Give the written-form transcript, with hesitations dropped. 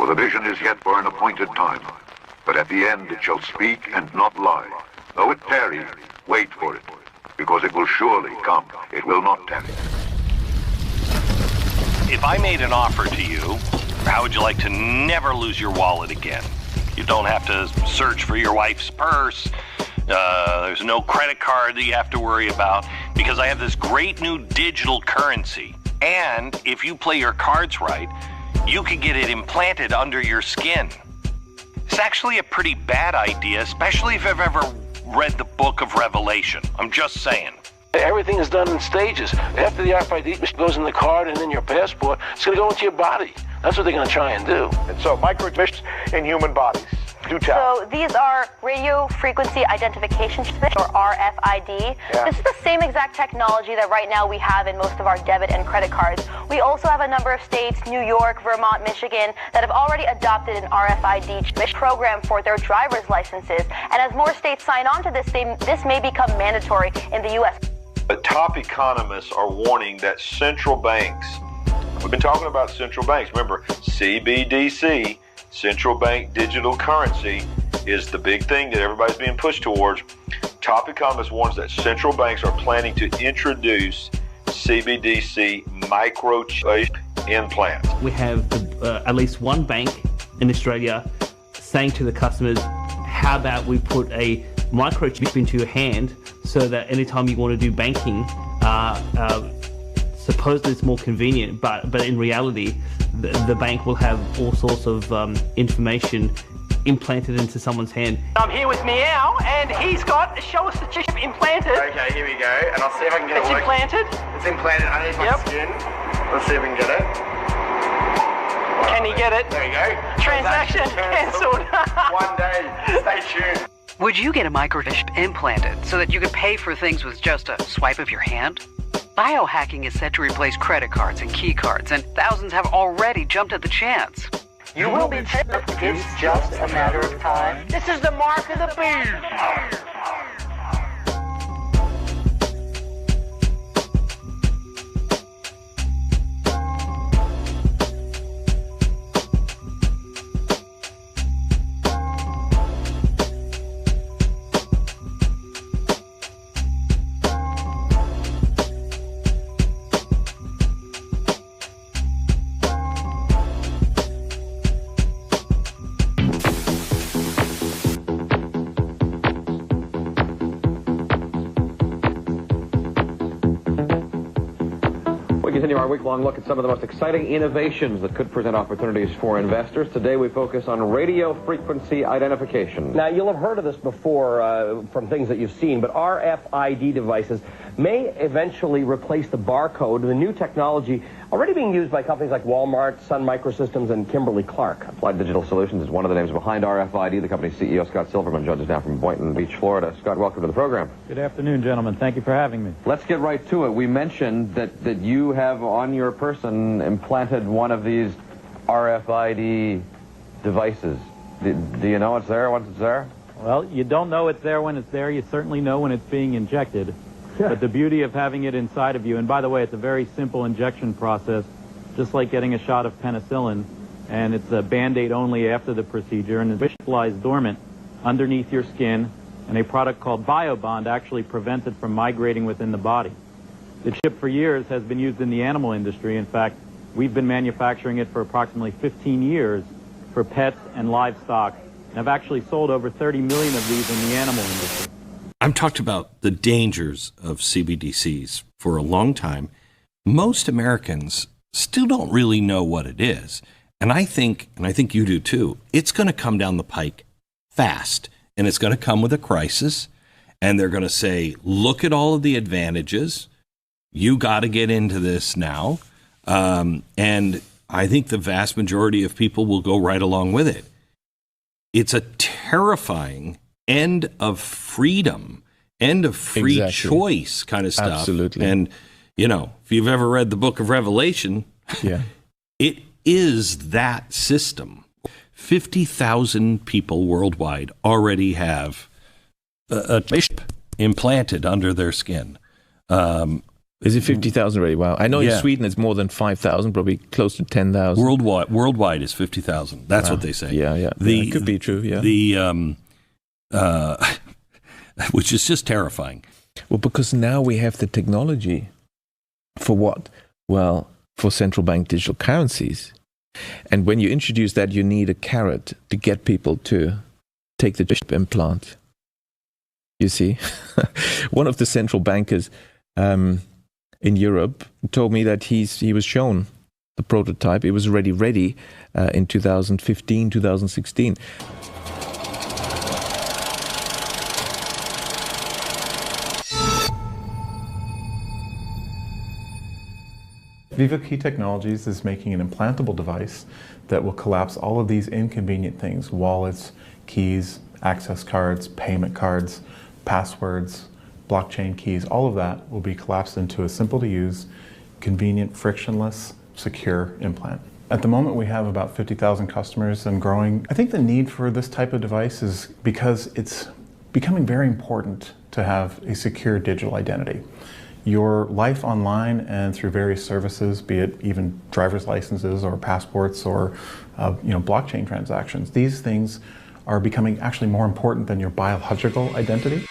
For the vision is yet for an appointed time, but at the end it shall speak and not lie. Though it tarry, wait for it, because it will surely come. It will not tarry. If I made an offer to you, how would you like to never lose your wallet again? You don't have to search for your wife's purse. There's no credit card that you have to worry about, because I have this great new digital currency. And if you play your cards right, you can get it implanted under your skin. It's actually a pretty bad idea, especially if you've ever read the book of Revelation. I'm just saying. Everything is done in stages. After the RFID goes in the card and in your passport, it's going to go into your body. That's what they're going to try and do. And so microchips in human bodies. Do tell. So these are radio frequency identification chips, or RFID. Yeah. This is the same exact technology that right now we have in most of our debit and credit cards. We also have a number of states, New York, Vermont, Michigan, that have already adopted an RFID chip program for their driver's licenses. And as more states sign on to this, this may become mandatory in the U.S. But top economists are warning that central banks, we've been talking about central banks, remember, CBDC, central bank digital currency, is the big thing that everybody's being pushed towards. Top economists warns that central banks are planning to introduce CBDC microchip implants. We have at least one bank in Australia saying to the customers, how about we put a microchip into your hand so that anytime you want to do banking, supposedly it's more convenient, but in reality, the bank will have all sorts of information implanted into someone's hand. I'm here with Meow, and he's got, show us the chip implanted. Okay, here we go, and I'll see if I can get it. It's implanted? It's implanted underneath my skin. Let's see if we can get it. Can he get it? There you go. Transaction cancelled. One day. Stay tuned. Would you get a microchip implanted so that you could pay for things with just a swipe of your hand? Biohacking is set to replace credit cards and key cards, and thousands have already jumped at the chance. You will be chipped. It's just a matter of time. This is the mark of the beast. Continue our week-long look at some of the most exciting innovations that could present opportunities for investors. Today we focus on radio frequency identification. Now, you'll have heard of this before from things that you've seen, but RFID devices may eventually replace the barcode. The new technology already being used by companies like Walmart, Sun Microsystems, and Kimberly-Clark. Applied Digital Solutions is one of the names behind RFID. The company's CEO, Scott Silverman, joins us now from Boynton Beach, Florida. Scott, welcome to the program. Good afternoon, gentlemen. Thank you for having me. Let's get right to it. We mentioned that you have on your person implanted one of these RFID devices. Do you know it's there once it's there? Well, you don't know it's there when it's there. You certainly know when it's being injected. But the beauty of having it inside of you, and by the way, it's a very simple injection process, just like getting a shot of penicillin, and it's a Band-Aid only after the procedure, and the fish lies dormant underneath your skin, and a product called BioBond actually prevents it from migrating within the body. The chip for years has been used in the animal industry. In fact, we've been manufacturing it for approximately 15 years for pets and livestock, and have actually sold over 30 million of these in the animal industry. I've talked about the dangers of CBDCs for a long time. Most Americans still don't really know what it is. And I think you do too, it's going to come down the pike fast. And it's going to come with a crisis. And they're going to say, look at all of the advantages. You got to get into this now. And I think the vast majority of people will go right along with it. It's a terrifying end of freedom, end of free choice kind of stuff. Absolutely. And, you know, if you've ever read the book of Revelation, it is that system. 50,000 people worldwide already have a chip implanted under their skin. Is it 50,000 already? Wow. I know in Yeah. Sweden it's more than 5,000, probably close to 10,000. Worldwide is 50,000. That's what they say. Yeah. It could be true, yeah. Which is just terrifying. Well, because now we have the technology for what? Well, for central bank digital currencies. And when you introduce that, you need a carrot to get people to take the chip implant. You see? One of the central bankers in Europe told me that he was shown the prototype. It was already ready in 2015, 2016. Viva Key Technologies is making an implantable device that will collapse all of these inconvenient things: wallets, keys, access cards, payment cards, passwords, blockchain keys. All of that will be collapsed into a simple to use, convenient, frictionless, secure implant. At the moment we have about 50,000 customers and growing. I think the need for this type of device is because it's becoming very important to have a secure digital identity. Your life online and through various services, be it even driver's licenses or passports or blockchain transactions, these things are becoming actually more important than your biological identity.